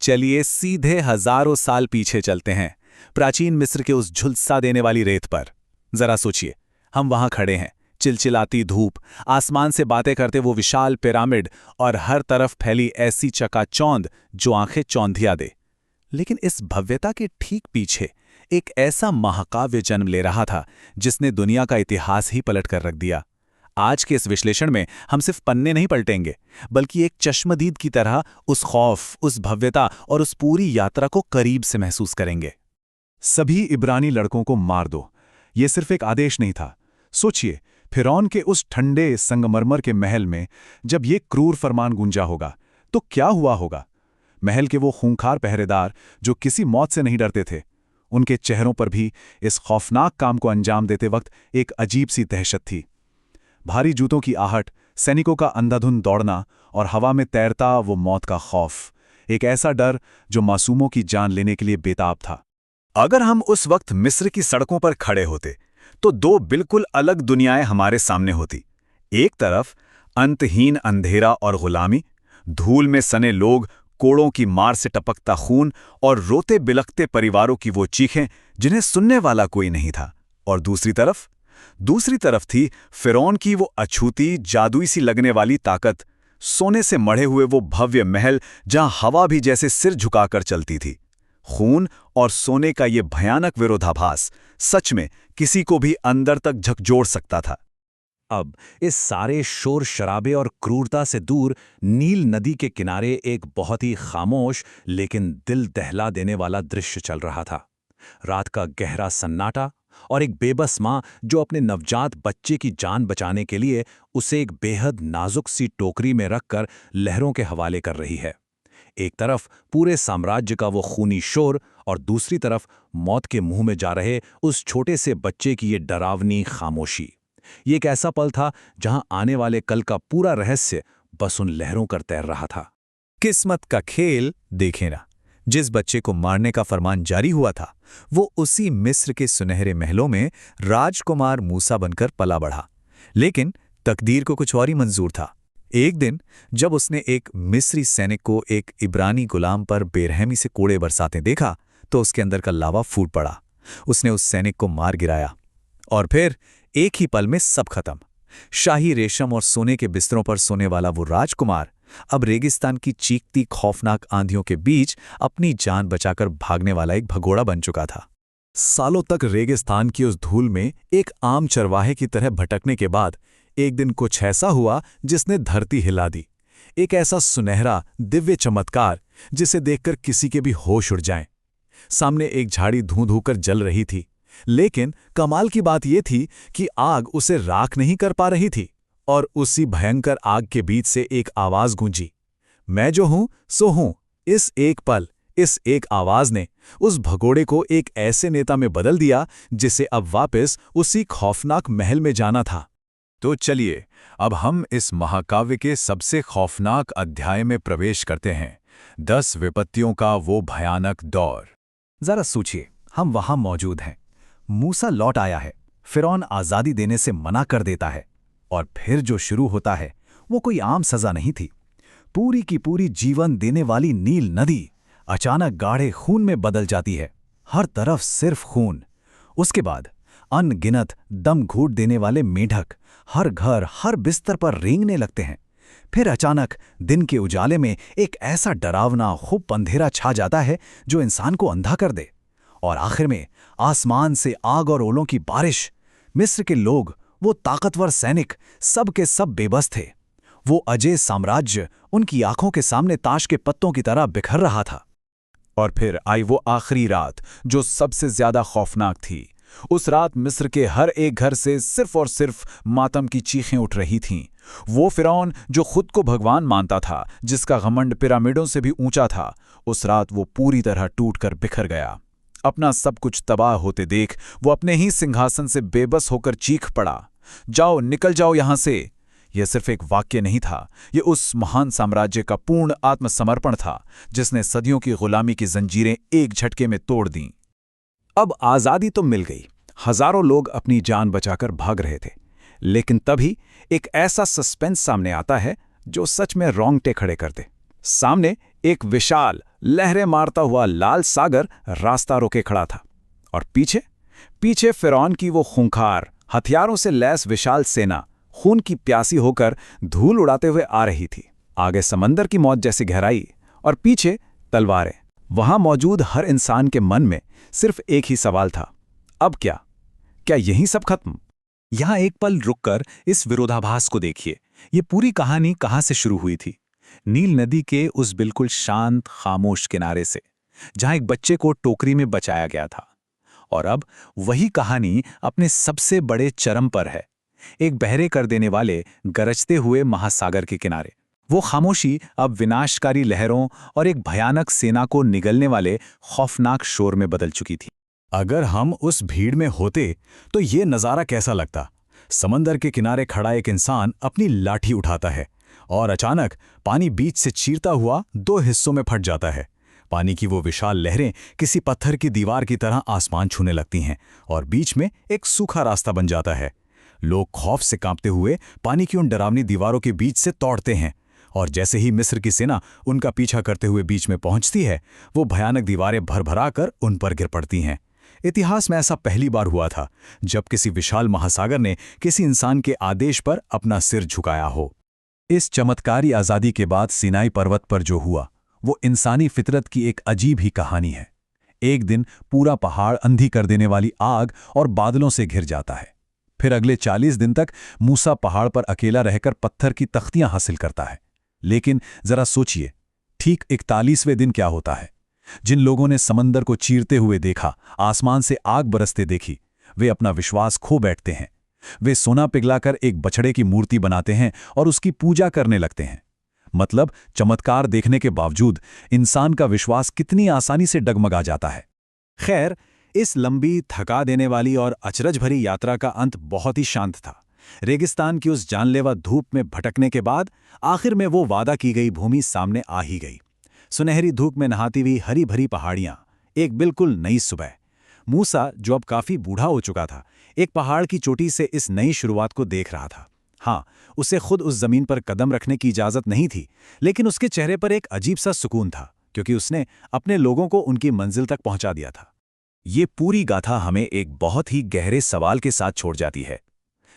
चलिए सीधे हजारों साल पीछे चलते हैं, प्राचीन मिस्र के उस झुलसा देने वाली रेत पर। जरा सोचिए, हम वहां खड़े हैं, चिलचिलाती धूप, आसमान से बातें करते वो विशाल पिरामिड और हर तरफ फैली ऐसी चकाचौंध जो आंखें चौंधिया दे। लेकिन इस भव्यता के ठीक पीछे एक ऐसा महाकाव्य जन्म ले रहा था जिसने दुनिया का इतिहास ही पलट कर रख दिया। आज के इस विश्लेषण में हम सिर्फ पन्ने नहीं पलटेंगे, बल्कि एक चश्मदीद की तरह उस खौफ, उस भव्यता और उस पूरी यात्रा को करीब से महसूस करेंगे। सभी इब्रानी लड़कों को मार दो, ये सिर्फ एक आदेश नहीं था। सोचिए, फिरौन के उस ठंडे संगमरमर के महल में जब ये क्रूर फरमान गूंजा होगा तो क्या हुआ होगा। महल के वो खूंखार पहरेदार जो किसी मौत से नहीं डरते थे, उनके चेहरों पर भी इस खौफनाक काम को अंजाम देते वक्त एक अजीब सी दहशत थी। भारी जूतों की आहट, सैनिकों का अंधाधुंध दौड़ना और हवा में तैरता वो मौत का खौफ, एक ऐसा डर जो मासूमों की जान लेने के लिए बेताब था। अगर हम उस वक्त मिस्र की सड़कों पर खड़े होते तो दो बिल्कुल अलग दुनियाएं हमारे सामने होती। एक तरफ अंतहीन अंधेरा और गुलामी, धूल में सने लोग, कोड़ों की मार से टपकता खून और रोते बिलखते परिवारों की वो चीखें जिन्हें सुनने वाला कोई नहीं था। और दूसरी तरफ थी फिरौन की वो अछूती, जादुई सी लगने वाली ताकत, सोने से मढ़े हुए वो भव्य महल जहां हवा भी जैसे सिर झुकाकर चलती थी। खून और सोने का ये भयानक विरोधाभास सच में किसी को भी अंदर तक झकझोर सकता था। अब इस सारे शोर शराबे और क्रूरता से दूर नील नदी के किनारे एक बहुत ही खामोश लेकिन दिल दहला देने वाला दृश्य चल रहा था। रात का गहरा सन्नाटा और एक बेबस मां जो अपने नवजात बच्चे की जान बचाने के लिए उसे एक बेहद नाजुक सी टोकरी में रखकर लहरों के हवाले कर रही है। एक तरफ पूरे साम्राज्य का वो खूनी शोर और दूसरी तरफ मौत के मुंह में जा रहे उस छोटे से बच्चे की ये डरावनी खामोशी। ये एक ऐसा पल था जहां आने वाले कल का पूरा रहस्य बस उन लहरों कर तैर रहा था। किस्मत का खेल देखें ना, जिस बच्चे को मारने का फरमान जारी हुआ था वो उसी मिस्र के सुनहरे महलों में राजकुमार मूसा बनकर पला बढ़ा। लेकिन तकदीर को कुछ और ही मंजूर था। एक दिन जब उसने एक मिस्री सैनिक को एक इब्रानी गुलाम पर बेरहमी से कोड़े बरसाते देखा तो उसके अंदर का लावा फूट पड़ा। उसने उस सैनिक को मार गिराया और फिर एक ही पल में सब खत्म। शाही रेशम और सोने के बिस्तरों पर सोने वाला वो राजकुमार अब रेगिस्तान की चीखती खौफनाक आंधियों के बीच अपनी जान बचाकर भागने वाला एक भगोड़ा बन चुका था। सालों तक रेगिस्तान की उस धूल में एक आम चरवाहे की तरह भटकने के बाद एक दिन कुछ ऐसा हुआ जिसने धरती हिला दी। एक ऐसा सुनहरा दिव्य चमत्कार जिसे देखकर किसी के भी होश उड़ जाएं। सामने एक झाड़ी धूं-धूं कर जल रही थी, लेकिन कमाल की बात यह थी कि आग उसे राख नहीं कर पा रही थी। और उसी भयंकर आग के बीच से एक आवाज गूंजी, मैं जो हूं सो हूं। इस एक पल, इस एक आवाज ने उस भगोड़े को एक ऐसे नेता में बदल दिया जिसे अब वापस उसी खौफनाक महल में जाना था। तो चलिए अब हम इस महाकाव्य के सबसे खौफनाक अध्याय में प्रवेश करते हैं, 10 विपत्तियों का वो भयानक दौर। जरा सोचिए, हम वहां मौजूद हैं, मूसा लौट आया है, फिरौन आजादी देने से मना कर देता है और फिर जो शुरू होता है वो कोई आम सजा नहीं थी। पूरी की पूरी जीवन देने वाली नील नदी अचानक गाढ़े खून में बदल जाती है, हर तरफ सिर्फ खून। उसके बाद अनगिनत दम घूट देने वाले मेढक हर घर, हर बिस्तर पर रेंगने लगते हैं। फिर अचानक दिन के उजाले में एक ऐसा डरावना खूब अंधेरा छा जाता है जो इंसान को अंधा कर दे। और आखिर में आसमान से आग और ओलों की बारिश। मिस्र के लोग, वो ताकतवर सैनिक, सब के सब बेबस थे। वो अजय साम्राज्य उनकी आंखों के सामने ताश के पत्तों की तरह बिखर रहा था। और फिर आई वो आखिरी रात जो सबसे ज्यादा खौफनाक थी। उस रात मिस्र के हर एक घर से सिर्फ और सिर्फ मातम की चीखें उठ रही थीं। वो फिरौन जो खुद को भगवान मानता था, जिसका घमंड पिरामिडों से भी ऊंचा था, उस रात वो पूरी तरह टूटकर बिखर गया। अपना सब कुछ तबाह होते देख वो अपने ही सिंहासन से बेबस होकर चीख पड़ा, जाओ, निकल जाओ यहां से। यह सिर्फ एक वाक्य नहीं था, ये उस महान साम्राज्य का पूर्ण आत्मसमर्पण था जिसने सदियों की गुलामी की जंजीरें एक झटके में तोड़ दीं। अब आज़ादी तो मिल गई, हजारों लोग अपनी जान बचाकर भाग रहे थे। लेकिन तभी एक ऐसा सस्पेंस सामने आता है जो सच में रोंगटे खड़े कर दे। सामने एक विशाल लहरें मारता हुआ लाल सागर रास्ता रोके खड़ा था। और पीछे पीछे फिरौन की वो खूंखार हथियारों से लैस विशाल सेना खून की प्यासी होकर धूल उड़ाते हुए आ रही थी। आगे समंदर की मौत जैसी गहराई और पीछे तलवारें। वहां मौजूद हर इंसान के मन में सिर्फ एक ही सवाल था, अब क्या? क्या यही सब खत्म? यहां एक पल रुककर इस विरोधाभास को देखिए। ये पूरी कहानी कहां से शुरू हुई थी? नील नदी के उस बिल्कुल शांत खामोश किनारे से, जहां एक बच्चे को टोकरी में बचाया गया था। और अब वही कहानी अपने सबसे बड़े चरम पर है, एक बहरे कर देने वाले गरजते हुए महासागर के किनारे। वो खामोशी अब विनाशकारी लहरों और एक भयानक सेना को निगलने वाले खौफनाक शोर में बदल चुकी थी। अगर हम उस भीड़ में होते तो ये नज़ारा कैसा लगता? समंदर के किनारे खड़ा एक इंसान अपनी लाठी उठाता है और अचानक पानी बीच से चीरता हुआ दो हिस्सों में फट जाता है। पानी की वो विशाल लहरें किसी पत्थर की दीवार की तरह आसमान छूने लगती हैं और बीच में एक सूखा रास्ता बन जाता है। लोग खौफ से कांपते हुए पानी की उन डरावनी दीवारों के बीच से दौड़ते हैं और जैसे ही मिस्र की सेना उनका पीछा करते हुए बीच में पहुंचती है, वो भयानक दीवारें भरभरा कर उन पर गिर पड़ती हैं। इतिहास में ऐसा पहली बार हुआ था जब किसी विशाल महासागर ने किसी इंसान के आदेश पर अपना सिर झुकाया हो। इस चमत्कारी आज़ादी के बाद सिनाई पर्वत पर जो हुआ, वो इंसानी फितरत की एक अजीब ही कहानी है। एक दिन पूरा पहाड़ अंधी कर देने वाली आग और बादलों से घिर जाता है। फिर अगले 40 दिन तक मूसा पहाड़ पर अकेला रहकर पत्थर की तख्तियां हासिल करता है। लेकिन जरा सोचिए, ठीक 41वें दिन क्या होता है? जिन लोगों ने समंदर को चीरते हुए देखा, आसमान से आग बरसते देखी, वे अपना विश्वास खो बैठते हैं। वे सोना पिघलाकर एक बछड़े की मूर्ति बनाते हैं और उसकी पूजा करने लगते हैं। मतलब चमत्कार देखने के बावजूद इंसान का विश्वास कितनी आसानी से डगमगा जाता है। खैर, इस लंबी, थका देने वाली और अचरज भरी यात्रा का अंत बहुत ही शांत था। रेगिस्तान की उस जानलेवा धूप में भटकने के बाद आखिर में वो वादा की गई भूमि सामने आ ही गई। सुनहरी धूप में नहाती हुई हरी भरी पहाड़ियां, एक बिल्कुल नई सुबह। मूसा, जो अब काफी बूढ़ा हो चुका था, एक पहाड़ की चोटी से इस नई शुरुआत को देख रहा था। हाँ, उसे खुद उस जमीन पर कदम रखने की इजाजत नहीं थी, लेकिन उसके चेहरे पर एक अजीब सा सुकून था, क्योंकि उसने अपने लोगों को उनकी मंजिल तक पहुंचा दिया था। ये पूरी गाथा हमें एक बहुत ही गहरे सवाल के साथ छोड़ जाती है।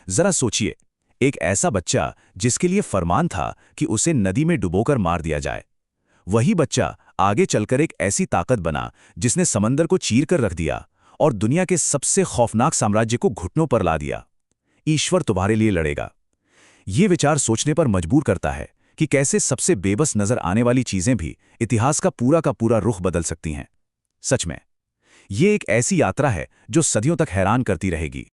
जरा सोचिए, एक ऐसा बच्चा जिसके लिए फरमान था कि उसे नदी में डुबोकर मार दिया जाए, वही बच्चा आगे चलकर एक ऐसी ताकत बना जिसने समंदर को चीर कर रख दिया और दुनिया के सबसे खौफनाक साम्राज्य को घुटनों पर ला दिया। ईश्वर तुम्हारे लिए लड़ेगा। ये विचार सोचने पर मजबूर करता है कि कैसे सबसे बेबस नजर आने वाली चीजें भी इतिहास का पूरा रुख बदल सकती हैं। सच में, ये एक ऐसी यात्रा है जो सदियों तक हैरान करती रहेगी।